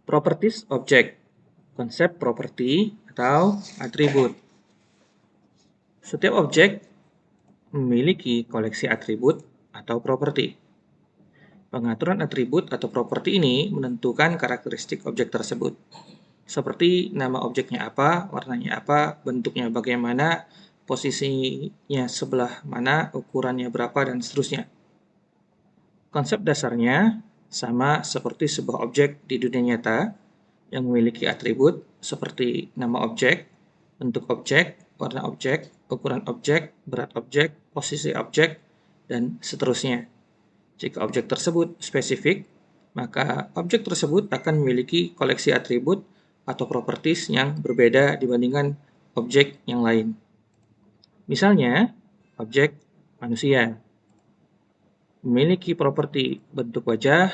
Properties objek, konsep properti atau atribut. Setiap objek memiliki koleksi atribut atau properti. Pengaturan atribut atau properti ini menentukan karakteristik objek tersebut. Seperti nama objeknya apa, warnanya apa, bentuknya bagaimana, posisinya sebelah mana, ukurannya berapa, dan seterusnya. Konsep dasarnya sama seperti sebuah objek di dunia nyata yang memiliki atribut seperti nama objek, bentuk objek, warna objek, ukuran objek, berat objek, posisi objek, dan seterusnya. Jika objek tersebut spesifik, maka objek tersebut akan memiliki koleksi atribut atau properties yang berbeda dibandingkan objek yang lain. Misalnya, objek manusia memiliki properti bentuk wajah,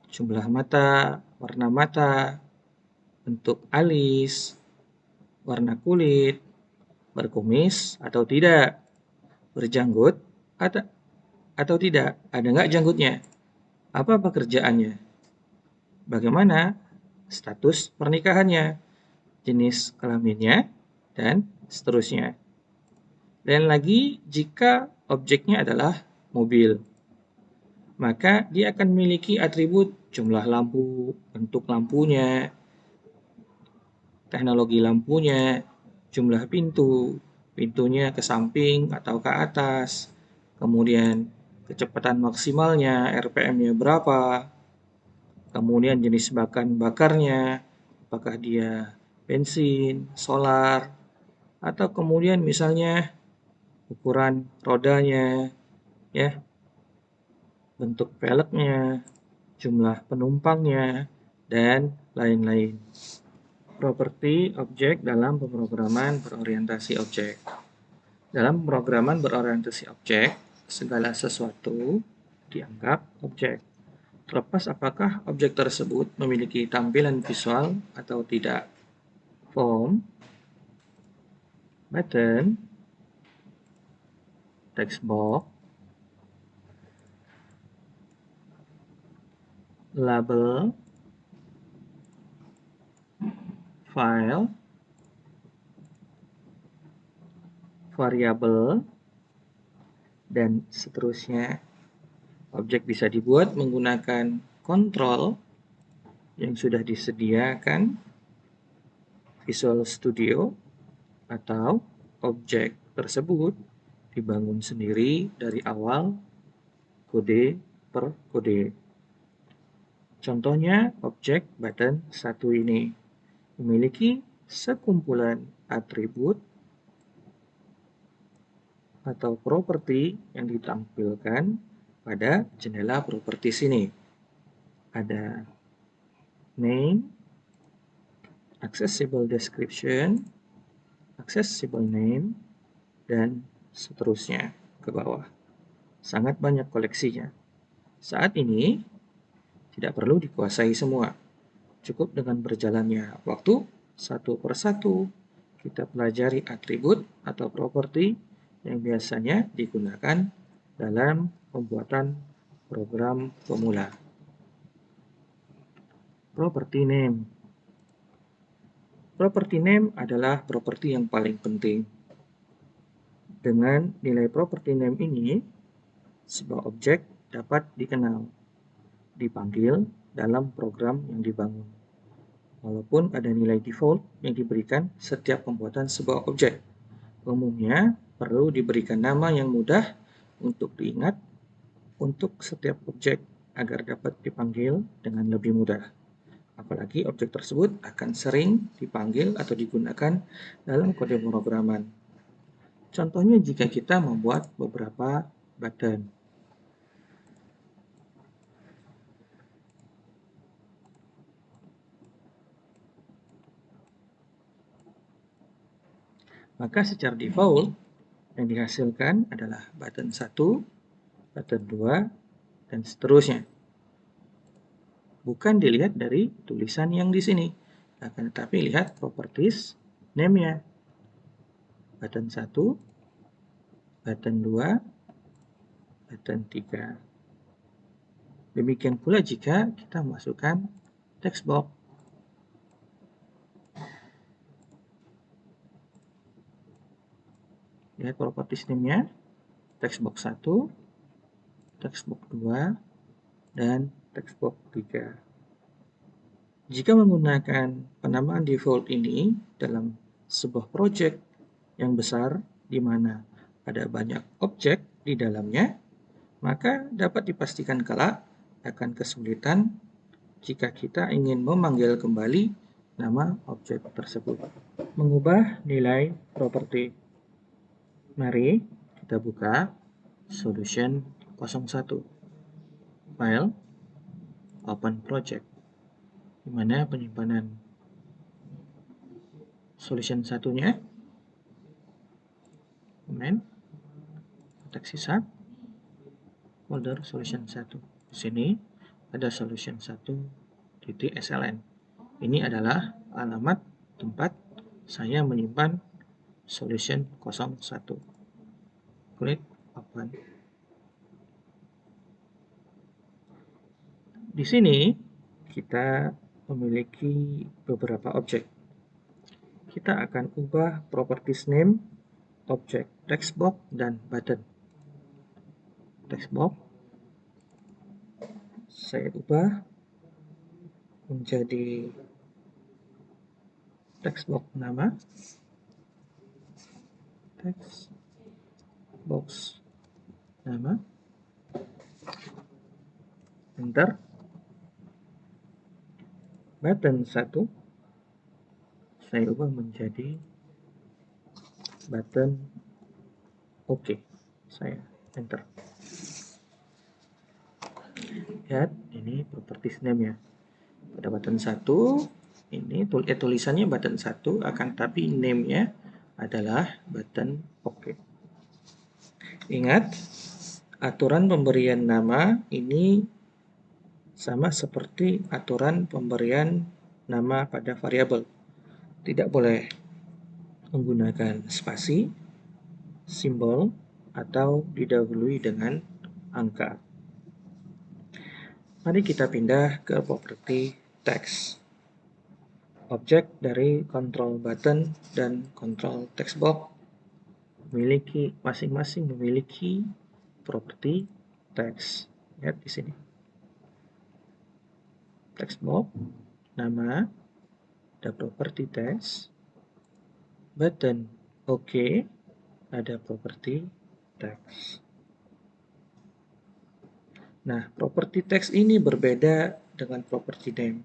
jumlah mata, warna mata, bentuk alis, warna kulit, berkumis atau tidak, berjanggut atau tidak, ada nggak janggutnya, apa pekerjaannya, bagaimana status pernikahannya, jenis kelaminnya, dan seterusnya. Dan lagi, jika objeknya adalah mobil, maka dia akan memiliki atribut jumlah lampu, bentuk lampunya, teknologi lampunya, jumlah pintu, pintunya ke samping atau ke atas, kemudian kecepatan maksimalnya, RPM-nya berapa, kemudian jenis bahan bakarnya, apakah dia bensin, solar, atau kemudian misalnya ukuran rodanya, ya, bentuk velgnya, jumlah penumpangnya, dan lain-lain. Properti objek dalam pemrograman berorientasi objek. Dalam pemrograman berorientasi objek, segala sesuatu dianggap objek. Terlepas apakah objek tersebut memiliki tampilan visual atau tidak. Form, button, text box, label, file, variabel, dan seterusnya. Objek bisa dibuat menggunakan kontrol yang sudah disediakan Visual Studio, atau objek tersebut dibangun sendiri dari awal kode per kode. Contohnya objek button 1 ini memiliki sekumpulan atribut atau properti yang ditampilkan pada jendela properti sini. Ada name, accessible description, accessible name, dan seterusnya ke bawah. Sangat banyak koleksinya. Saat ini tidak perlu dikuasai semua. Cukup dengan berjalannya waktu, satu persatu kita pelajari atribut atau properti yang biasanya digunakan dalam pembuatan program pemula. Property name. Property name adalah properti yang paling penting. Dengan nilai property name ini, sebuah objek dapat dikenal, dipanggil dalam program yang dibangun. Walaupun ada nilai default yang diberikan setiap pembuatan sebuah objek, umumnya perlu diberikan nama yang mudah untuk diingat untuk setiap objek agar dapat dipanggil dengan lebih mudah. Apalagi objek tersebut akan sering dipanggil atau digunakan dalam kode pemrograman. Contohnya jika kita membuat beberapa button. Maka secara default yang dihasilkan adalah button 1, button 2, dan seterusnya. Bukan dilihat dari tulisan yang di sini, akan tetapi lihat properties name-nya. Button 1, button 2, button 3. Demikian pula jika kita masukkan text box. Lihat properties name-nya, text box 1, text box 2, dan text box 3. Jika menggunakan penamaan default ini dalam sebuah project yang besar di mana ada banyak objek di dalamnya, maka dapat dipastikan kelak akan kesulitan jika kita ingin memanggil kembali nama objek tersebut. Mengubah nilai properti. Mari kita buka solution 01. File, open project. Di mana penyimpanan solution satunya. Command, kotak sisa, folder solution 1. Di sini ada solution 1.sln. Ini adalah alamat tempat saya menyimpan solution 01. Klik open. Di sini kita memiliki beberapa objek. Kita akan ubah properties name, objek text box, dan button. Text box saya ubah menjadi text box nama, text box nama, enter. Button 1 saya ubah menjadi button OK. Saya enter. Lihat, ini properties name-nya. Pada button 1, ini tulisannya button 1, akan tapi name-nya adalah button OK. Ingat, aturan pemberian nama ini sama seperti aturan pemberian nama pada variabel. Tidak boleh menggunakan spasi, simbol, atau didahului dengan angka. Mari kita pindah ke properti text. Objek dari control button dan control text box masing-masing memiliki properti text. Lihat di sini. Text box, nama, ada properti text, button OK, ada properti text. Nah, properti text ini berbeda dengan properti name.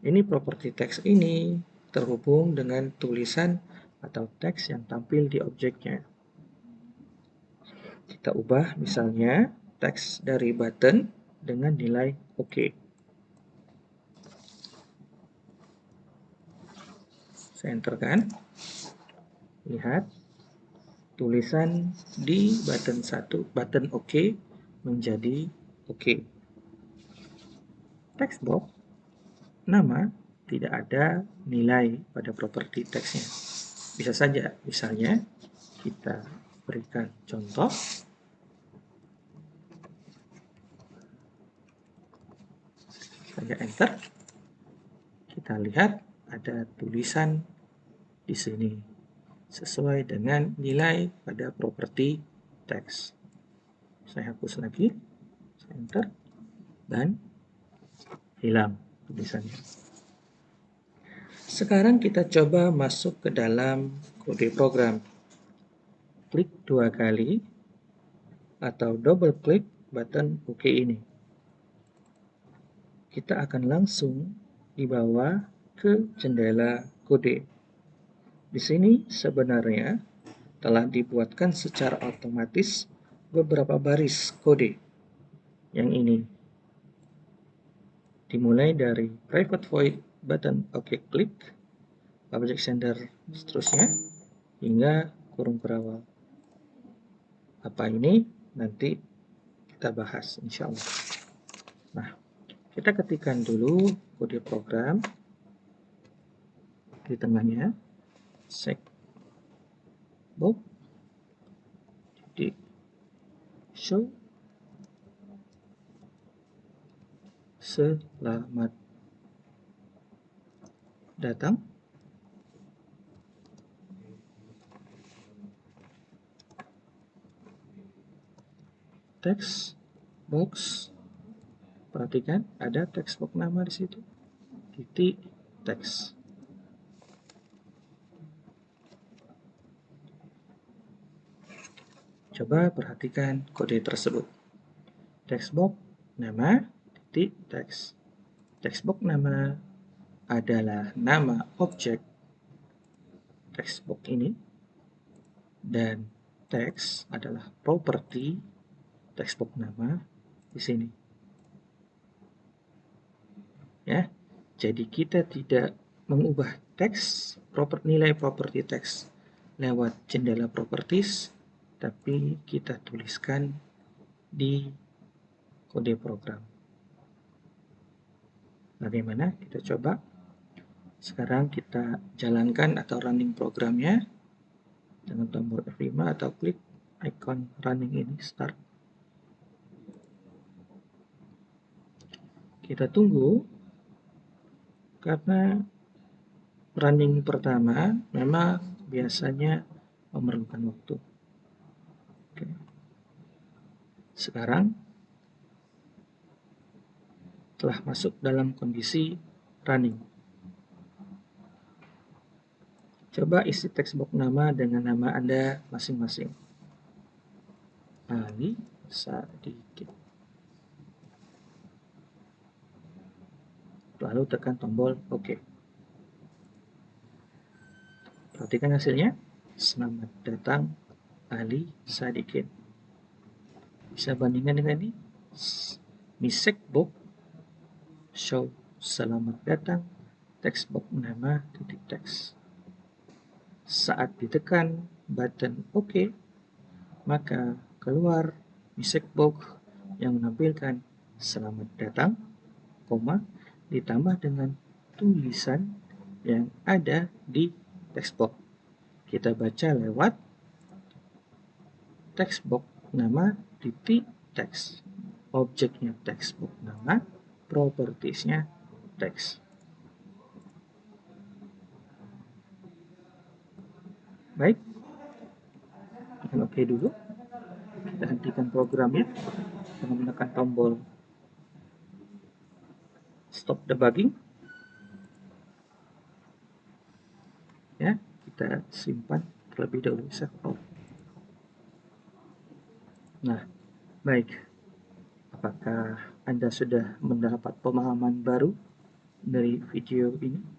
Ini properti text ini terhubung dengan tulisan atau teks yang tampil di objeknya. Kita ubah misalnya teks dari button dengan nilai OK. Saya enterkan. Lihat, tulisan di button 1, button OK menjadi OK. Text box, nama, tidak ada nilai pada properti teksnya. Bisa saja, misalnya kita berikan contoh. Saya enter. Kita lihat ada tulisan di sini sesuai dengan nilai pada properti teks. Saya hapus lagi, saya enter, dan hilang tulisannya. Sekarang kita coba masuk ke dalam kode program. Klik 2 kali atau double klik button OK ini. Kita akan langsung dibawa ke jendela kode. Di sini sebenarnya telah dibuatkan secara otomatis beberapa baris kode. Yang ini dimulai dari private void button OK klik, object sender seterusnya, hingga kurung berawal. Apa ini? Nanti kita bahas insya Allah. Nah, kita ketikkan dulu kode program di tengahnya, sec box titik show selamat datang. Text box. Perhatikan ada text box nama di situ. Titik teks. Coba perhatikan kode tersebut. Text box nama titik teks. Text box nama adalah nama objek text box ini, dan teks adalah properti text box nama di sini. Ya, jadi kita tidak mengubah teks nilai properti teks lewat jendela properties, tapi kita tuliskan di kode program. Bagaimana? Kita coba. Sekarang kita jalankan atau running programnya dengan tombol F5 atau klik icon running ini, start. Kita tunggu, karena running pertama memang biasanya memerlukan waktu. Oke. Sekarang telah masuk dalam kondisi running. Coba isi text box nama dengan nama Anda masing-masing. Ali Sadikin. Lalu tekan tombol OK. Perhatikan hasilnya. Selamat datang Ali Sadikin. Bisa bandingkan dengan ini. Misek box show selamat datang text box nama titik teks. Saat ditekan button OK, maka keluar misek box yang menampilkan selamat datang, ditambah dengan tulisan yang ada di text box. Kita baca lewat text box nama titik teks. Objeknya text box nama, propertiesnya teks. Baik, tekan OK dulu. Kita hentikan programnya dengan menekan tombol stop debugging. Ya, kita simpan terlebih dahulu, save all. Nah, baik. Apakah Anda sudah mendapat pemahaman baru dari video ini?